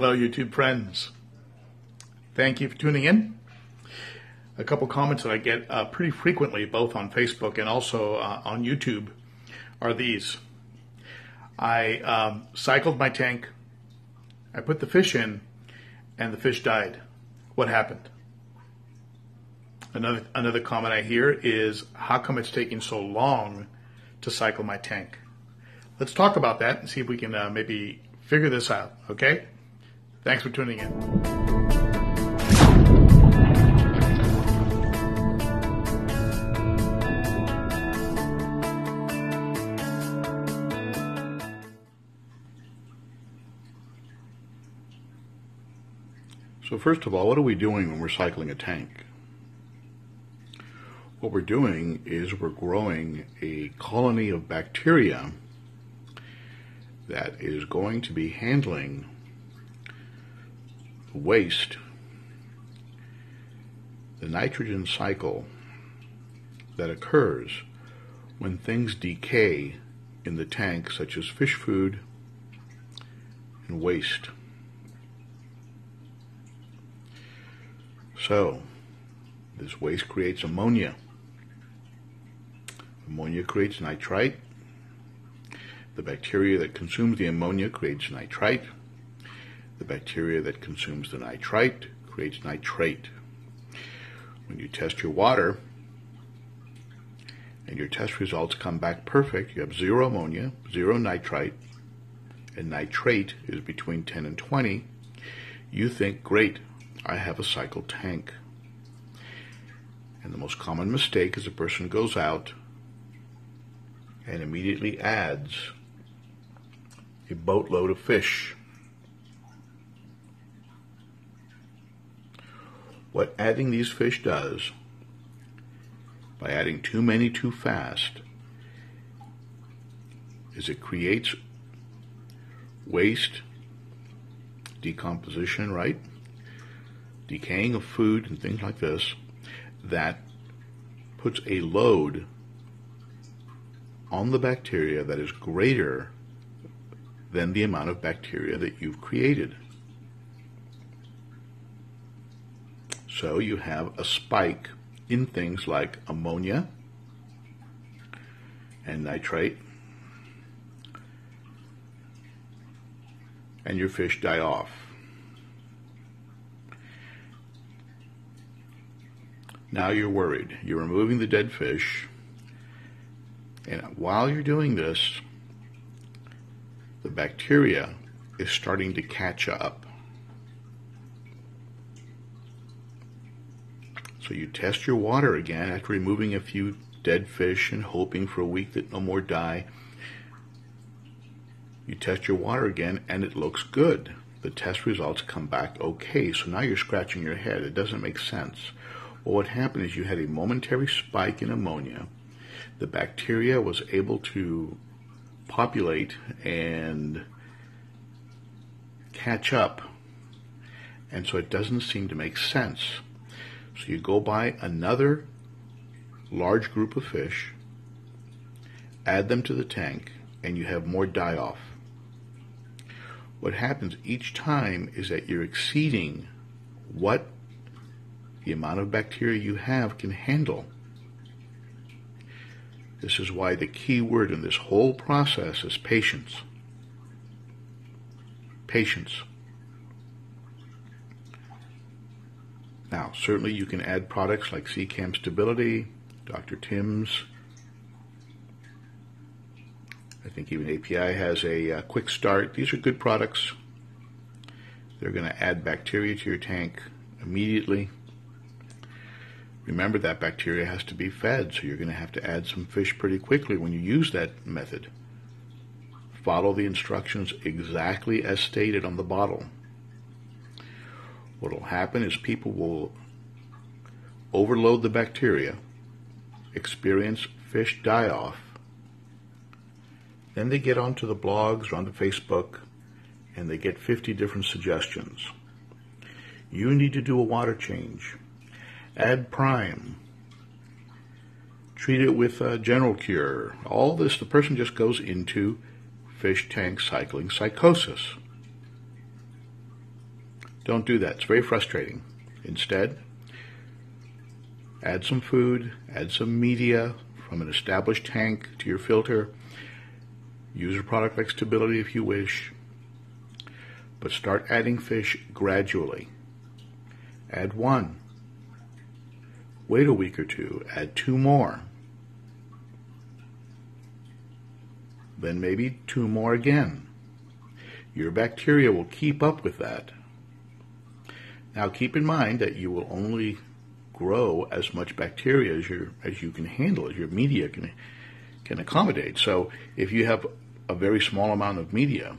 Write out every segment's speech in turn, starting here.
Hello, YouTube friends. Thank you for tuning in. A couple comments that I get pretty frequently, both on Facebook and also on YouTube, are these. I cycled my tank, I put the fish in, and the fish died. What happened? Another comment I hear is, how come it's taking so long to cycle my tank? Let's talk about that and see if we can maybe figure this out, okay? Thanks for tuning in. So first of all, what are we doing when we're cycling a tank? What we're doing is we're growing a colony of bacteria that is going to be handling the waste, the nitrogen cycle that occurs when things decay in the tank, such as fish food and waste. So, this waste creates ammonia. Ammonia creates nitrite. The bacteria that consumes the ammonia creates nitrite. The bacteria that consumes the nitrite creates nitrate. When you test your water and your test results come back perfect, you have 0 ammonia, 0 nitrite, and nitrate is between 10 and 20, you think, great, I have a cycled tank. And the most common mistake is a person goes out and immediately adds a boatload of fish. What adding these fish does, by adding too many too fast, is it creates waste, decomposition, right? Decaying of food and things like this, that puts a load on the bacteria that is greater than the amount of bacteria that you've created. So you have a spike in things like ammonia and nitrate, and your fish die off. Now you're worried. You're removing the dead fish, and while you're doing this, the bacteria is starting to catch up. So you test your water again after removing a few dead fish and hoping for a week that no more die. You test your water again and it looks good. The test results come back okay. So now you're scratching your head. It doesn't make sense. Well, what happened is you had a momentary spike in ammonia. The bacteria was able to populate and catch up, and so it doesn't seem to make sense. So you go buy another large group of fish, add them to the tank, and you have more die-off. What happens each time is that you're exceeding what the amount of bacteria you have can handle. This is why the key word in this whole process is patience. Patience. Now, certainly you can add products like CCAM Stability, Dr. Tim's. I think even API has a quick start. These are good products. They're going to add bacteria to your tank immediately. Remember, that bacteria has to be fed, so you're going to have to add some fish pretty quickly when you use that method. Follow the instructions exactly as stated on the bottle. What will happen is people will overload the bacteria, experience fish die-off, then they get onto the blogs or onto Facebook and they get 50 different suggestions. You need to do a water change. Add prime. Treat it with general cure. All this, the person just goes into fish tank cycling psychosis. Don't do that. It's very frustrating. Instead, add some food, add some media from an established tank to your filter. Use a product like Stability if you wish, but start adding fish gradually. Add 1. Wait a week or 2, add 2 more. Then maybe 2 more again. Your bacteria will keep up with that. Now keep in mind that you will only grow as much bacteria as you can handle, as your media can accommodate. So if you have a very small amount of media,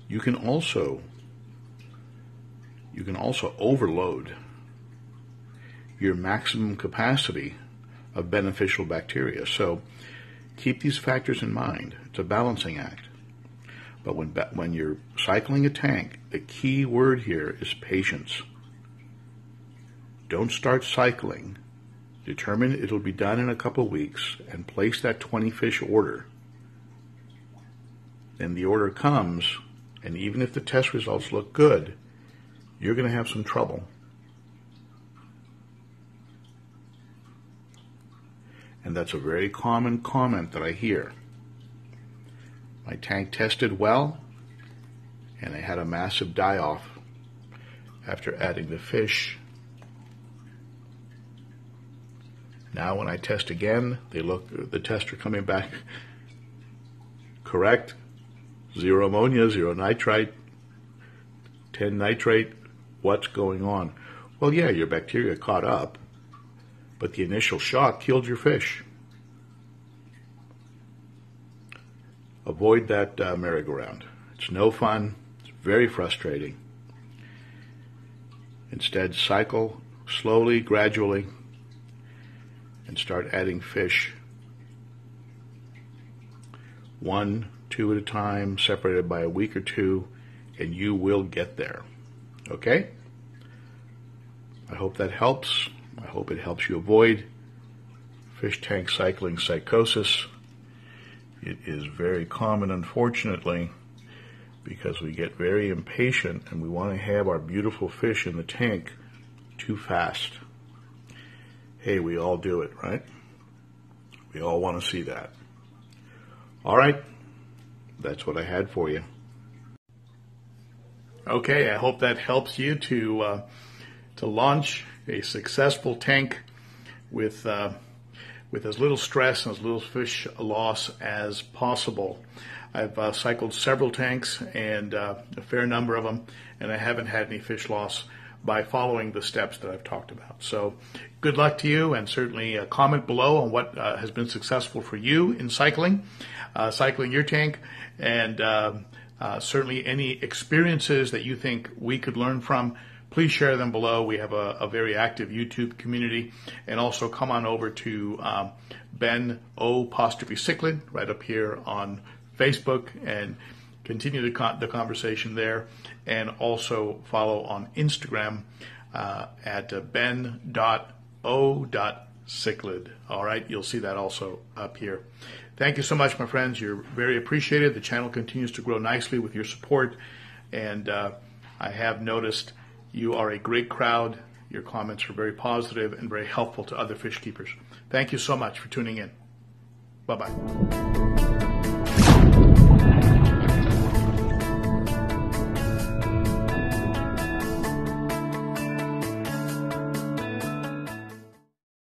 you can also overload your maximum capacity of beneficial bacteria. So keep these factors in mind. It's a balancing act. But when you're cycling a tank, the key word here is patience. Don't start cycling. Determine it'll be done in a couple weeks and place that 20 fish order. Then the order comes, and even if the test results look good, you're going to have some trouble. And that's a very common comment that I hear. My tank tested well, and I had a massive die-off after adding the fish. Now when I test again, the tests are coming back correct. 0 ammonia, 0 nitrite, 10 nitrate. What's going on? Well, yeah, your bacteria caught up, but the initial shock killed your fish. Avoid that merry-go-round. It's no fun. It's very frustrating. Instead, cycle slowly, gradually, and start adding fish 1, 2 at a time, separated by a week or 2, and you will get there. Okay? I hope that helps. I hope it helps you avoid fish tank cycling psychosis. It is very common, unfortunately, because we get very impatient and we want to have our beautiful fish in the tank too fast. Hey, we all do it, right? We all want to see that. All right, that's what I had for you. Okay, I hope that helps you to launch a successful tank with as little stress and as little fish loss as possible. I've cycled several tanks and a fair number of them, and I haven't had any fish loss by following the steps that I've talked about. So good luck to you, and certainly comment below on what has been successful for you in cycling your tank, and certainly any experiences that you think we could learn from. Please share them below. We have a very active YouTube community, and also come on over to ben.o.cichlid right up here on Facebook and continue the conversation there, and also follow on Instagram at ben.o.cichlid. All right, you'll see that also up here. Thank you so much, my friends. You're very appreciated. The channel continues to grow nicely with your support, and I have noticed you are a great crowd. Your comments are very positive and very helpful to other fish keepers. Thank you so much for tuning in. Bye-bye.